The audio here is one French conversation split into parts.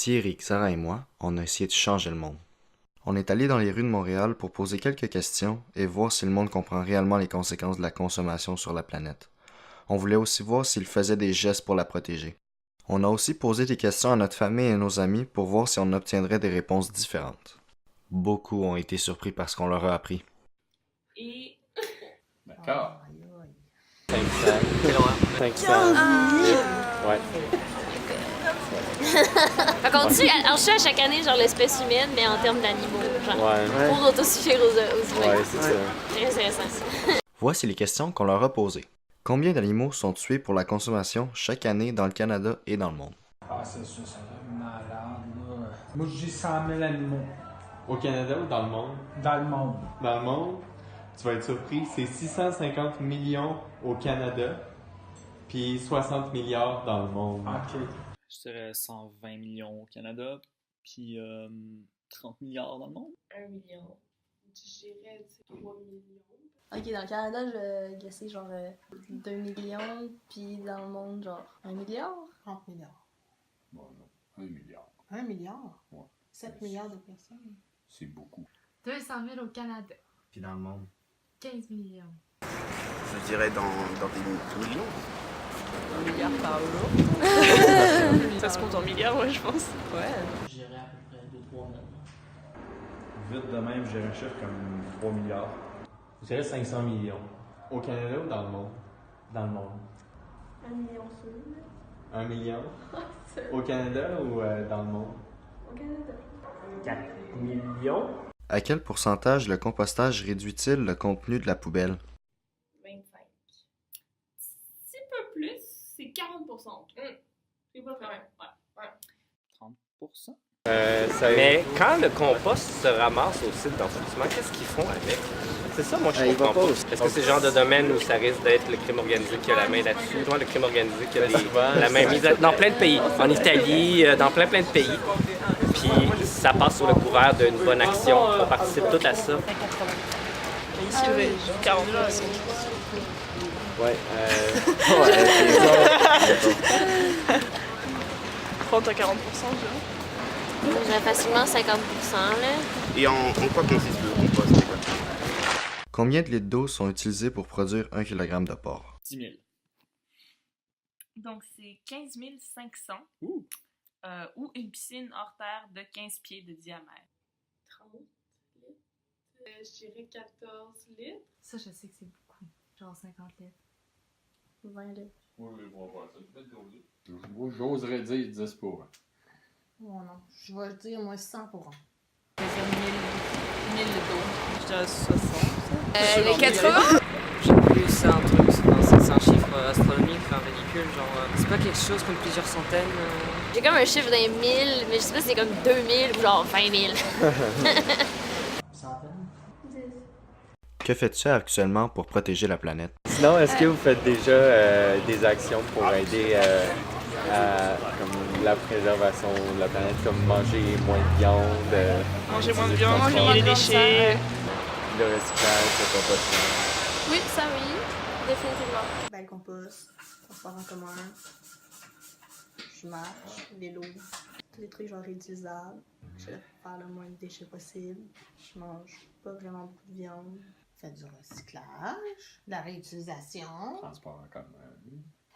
Thierry, Sarah et moi, on a essayé de changer le monde. On est allé dans les rues de Montréal pour poser quelques questions et voir si le monde comprend réellement les conséquences de la consommation sur la planète. On voulait aussi voir s'il faisait des gestes pour la protéger. On a aussi posé des questions à notre famille et à nos amis pour voir si on obtiendrait des réponses différentes. Beaucoup ont été surpris par ce qu'on leur a appris. Et... D'accord. 500. Ouais. Fait qu'on tue, on tue à chaque année genre l'espèce humaine, mais en termes d'animaux, genre. Ouais. Pour autosuffire aux humains. Ouais, c'est ça. Très intéressant. Voici les questions qu'on leur a posées. Combien d'animaux sont tués pour la consommation chaque année dans le Canada et dans le monde? Ah, c'est sûr, ça va être malade, là. Moi, je dis 100 000 animaux Au Canada ou dans le monde? dans le monde. Dans le monde, tu vas être surpris, c'est 650 millions au Canada, puis 60 milliards dans le monde. OK. Je dirais 120 millions au Canada, puis 30 milliards dans le monde. 1 million. Je dirais 3 millions. Ok, dans le Canada, je guessais genre 2 millions, puis dans le monde, genre 1 milliard. 30 milliards. Bon, non, 1 milliard. 1 milliard? Ouais. 7 milliards de personnes. C'est beaucoup. 200 000 au Canada. Puis dans le monde? 15 millions. Je dirais dans des millions. 1 milliard par jour. Ça se compte en milliards, ouais, je pense. Ouais. Je dirais à peu près 2-3 millions. Vite de même, je dirais un chiffre comme 3 milliards. Je dirais 500 millions. Au Canada ou dans le monde? Dans le monde. 1 million sûr. 1 million? Au Canada ou dans le monde? Au Canada. 4 millions? À quel pourcentage le compostage réduit-il le contenu de la poubelle? 25. Petit peu plus, c'est 40%. C'est pas quand même. Ouais. 30%? Mais quand le compost se ramasse au site d'enfouissement, qu'est-ce qu'ils font avec? C'est ça, moi, je comprends pas. Est-ce que c'est le genre de domaine où ça risque d'être le crime organisé qui a la main là-dessus? Moi, le crime organisé qui a la main mise dans plein de pays. En Italie, dans plein de pays. Puis ça passe sur le couvert d'une bonne action. On participe tout à ça. Ici, oui, 40%. Ouais. 30 à 40%, je dirais. Je dirais facilement 50%, là. Et en quoi consiste le compost exactement? Combien de litres d'eau sont utilisés pour produire 1 kg de porc? 10 000. Donc, c'est 15 500. Ou une piscine hors terre de 15 pieds de diamètre. 30 litres. Je dirais 14 litres. Ça, je sais que c'est beaucoup. Genre 50 litres. 20 litres. Oui, on va voir ça. Moi, j'oserais dire 10 pour 1. Oh non. Je vais dire, moi, 100 pour 1. Je dirais 1000 d'eau. Je dirais 60. Les 80? J'ai plus, c'est un truc, c'est un chiffre astronomique, enfin ridicule, genre c'est pas quelque chose comme plusieurs centaines. J'ai comme un chiffre d'un 1000, mais je sais pas si c'est comme 2000 ou genre 20 000. Centaines? 10. Que fais-tu actuellement pour protéger la planète? Sinon, est-ce que vous faites déjà des actions pour aider à comme, la préservation de la planète, comme manger moins de viande, Manger moins de viande, trier les déchets. le recyclage, le compostage? Oui, ça oui. Définitivement. Ben, le compost, transport en commun, je marche, vélo, tous les trucs genre réutilisables. Je vais faire le moins de déchets possible. Je mange pas vraiment beaucoup de viande. Fait du recyclage, de la réutilisation. Transport en commun.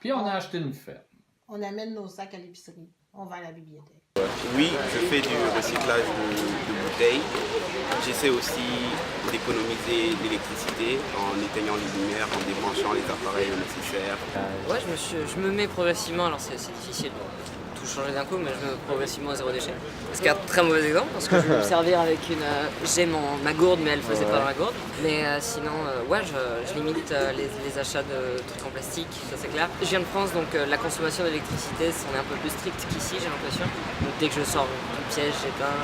Puis on a acheté une ferme. On amène nos sacs à l'épicerie. On va à la bibliothèque. Oui, je fais du recyclage de bouteilles. J'essaie aussi d'économiser l'électricité en éteignant les lumières, en débranchant les appareils nécessaires. Ouais, je me mets progressivement, alors c'est difficile de tout changer d'un coup, mais je me mets progressivement au zéro déchet. C'est un très mauvais exemple, parce que je vais me servir avec une... j'ai ma gourde, mais elle faisait pas dans la gourde. Mais sinon, ouais, je limite les achats de trucs en plastique, ça c'est clair. Je viens de France, donc la consommation d'électricité, on est un peu plus strict qu'ici, j'ai l'impression. Donc dès que je sors du piège, j'éteins,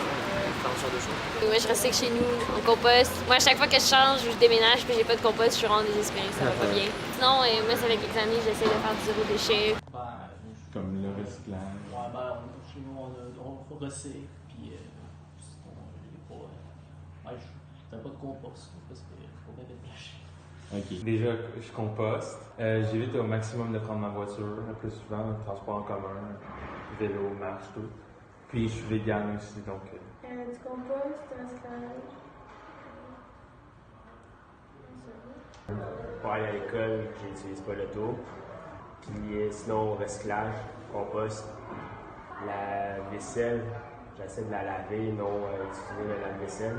enfin ce genre de choses. Moi, je recycle chez nous, on composte. Moi, à chaque fois que je change ou je déménage puis j'ai pas de compost, je suis vraiment désespérée, ça va pas bien. Sinon, moi, c'est avec les amis, j'essaie de faire du zéro déchet. Comme le recyclage. Ouais, ben, chez nous, on recycle, puis sinon, il n'y a pas... ouais, je fais pas de compost, parce que faut pas être déchets. Ok. Déjà, je composte. J'évite au maximum de prendre ma voiture, le plus souvent, le transport en commun, vélo, marche, tout. Puis je suis vegan aussi, donc... Du compost, du recyclage. Pour aller à l'école, j'utilise pas l'auto. Puis sinon, recyclage, compost, la vaisselle, j'essaie de la laver, non utiliser la lave-vaisselle.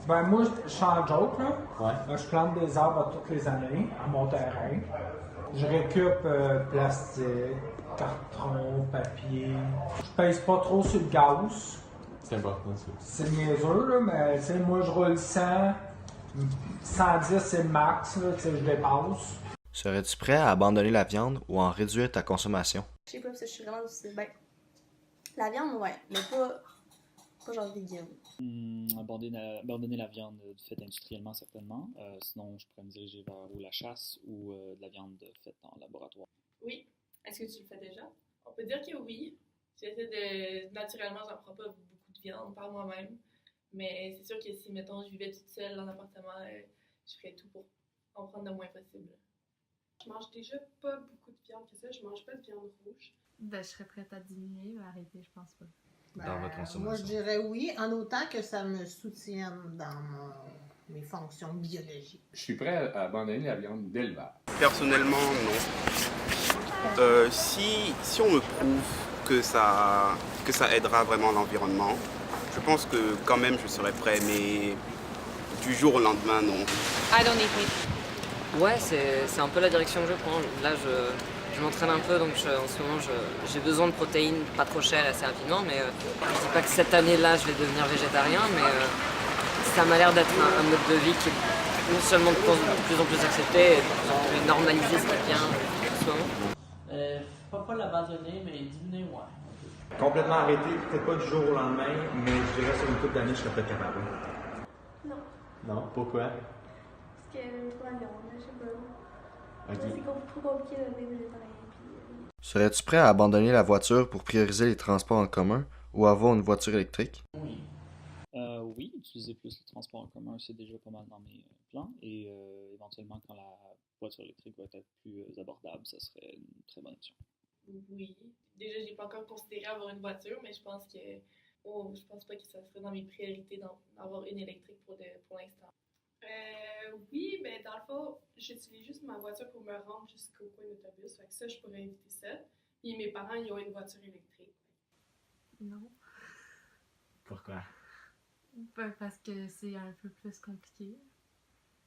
Ben moi, je suis en joke, là. Ouais. Je plante des arbres toutes les années à mon terrain. Je récup plastique, carton, papier. Je pèse pas trop sur le gaz. C'est important, ça. C'est niaiseux, là, mais tu sais, moi, je roule 100. 110, c'est le max, là, tu sais, je dépasse. Serais-tu prêt à abandonner la viande ou à en réduire ta consommation? Je sais pas, parce que je suis vraiment aussi. Ben, la viande, ouais, mais pas genre vegan. Abandonner la viande faite industriellement, certainement. Sinon, je pourrais me diriger vers ou la chasse ou de la viande faite en laboratoire. Oui. Est-ce que tu le fais déjà? On peut dire que oui. J'essaie de... Naturellement, j'en prends pas beaucoup de viande par moi-même. Mais c'est sûr que si, mettons, je vivais toute seule dans l'appartement, je ferais tout pour en prendre le moins possible. Je mange déjà pas beaucoup de viande que ça. Je mange pas de viande rouge. Ben, je serais prête à diminuer, mais arrêter, je pense pas. Dans votre consommation? Moi, je dirais oui, en autant que ça me soutienne dans mes fonctions biologiques. Je suis prêt à abandonner la viande d'élevage. Personnellement, non. Si on me prouve que ça aidera vraiment l'environnement, je pense que quand même je serais prêt, mais du jour au lendemain, non. I don't eat meat. Ouais, c'est un peu la direction que je prends. Là, je m'entraîne un peu, donc en ce moment, j'ai besoin de protéines pas trop chères assez rapidement. Mais je dis pas que cette année-là, je vais devenir végétarien, mais ça m'a l'air d'être un mode de vie qui est non seulement de plus en plus accepté, et de plus en plus normalisé, ce qui est bien en ce moment. Pas l'abandonner, mais diminuer, ouais. Complètement arrêté, peut-être pas du jour au lendemain, mais je dirais sur une couple d'années, je serais peut-être capable. Non. Non? Pourquoi? Parce que j'aime trop la viande, je sais pas. Ok. C'est trop compliqué de devenir végétarien. Serais-tu prêt à abandonner la voiture pour prioriser les transports en commun ou avoir une voiture électrique? Oui, utiliser plus le transport en commun, c'est déjà pas mal dans mes plans. Et éventuellement, quand la voiture électrique va être plus abordable, ça serait une très bonne option. Oui. Déjà, j'ai pas encore considéré avoir une voiture, mais je pense pas que ça serait dans mes priorités d'avoir une électrique pour l'instant. Oui, mais dans le fond, j'utilise juste ma voiture pour me rendre jusqu'au coin d'autobus. Fait que ça, je pourrais éviter ça. Puis mes parents, ils ont une voiture électrique. Non. Pourquoi? Ben, parce que c'est un peu plus compliqué.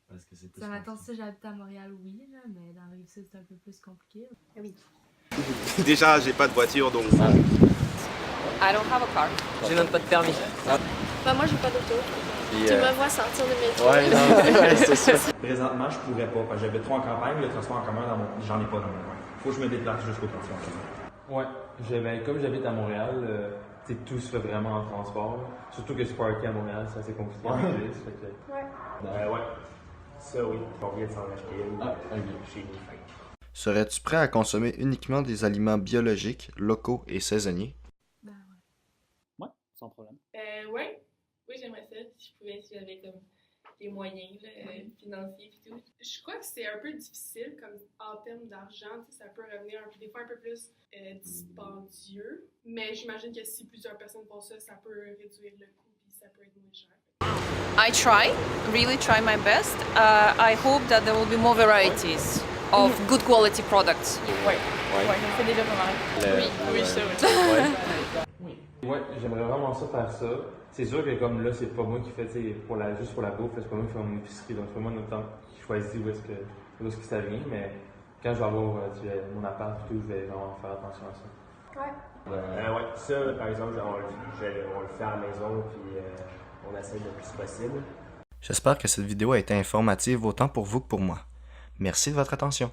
Parce que c'est plus Ça m'attend si j'habite à Montréal, oui, là, mais dans la Rive-Sud, c'est un peu plus compliqué. Oui. Déjà, j'ai pas de voiture, donc... I don't have a car. J'ai même pas de permis. Ben, moi, j'ai pas d'auto. Tu me vois sortir de métro. Ouais, non, c'est ça. Présentement, je pourrais pas, parce que j'habite trop en campagne, le transport en commun, j'en ai pas dans mon coin. Faut que je me déplace jusqu'au transport en commun. Ouais, comme j'habite à Montréal, tout se fait vraiment en transport. Surtout que se parker à Montréal, c'est assez compliqué à manger. Ouais. Ça, oui. On vient de s'en acheter une chez nous. Serais-tu prêt à consommer uniquement des aliments biologiques, locaux et saisonniers? Ouais, sans problème. Oui, j'aimerais ça. Si j'avais comme les moyens financiers et tout. Je crois que c'est un peu difficile comme en termes d'argent. Ça peut revenir des fois un peu plus dispendieux. Mais j'imagine que si plusieurs personnes font ça, ça peut réduire le coût et ça peut être moins cher. I really try my best. I hope that there will be more varieties of good quality products. Ouais, c'est déjà pas mal. Oui, ça, oui. Ouais, j'aimerais vraiment ça faire ça. C'est sûr que comme là, c'est pas moi qui fais juste pour la bouffe, c'est pas moi qui fais mon épicerie, donc c'est pas moi notamment qui choisit où est-ce que ça vient, mais quand je vais avoir mon appart et tout, je vais vraiment faire attention à ça. Ouais, ça par exemple, on le fait à la maison, puis on essaie le plus possible. J'espère que cette vidéo a été informative autant pour vous que pour moi. Merci de votre attention.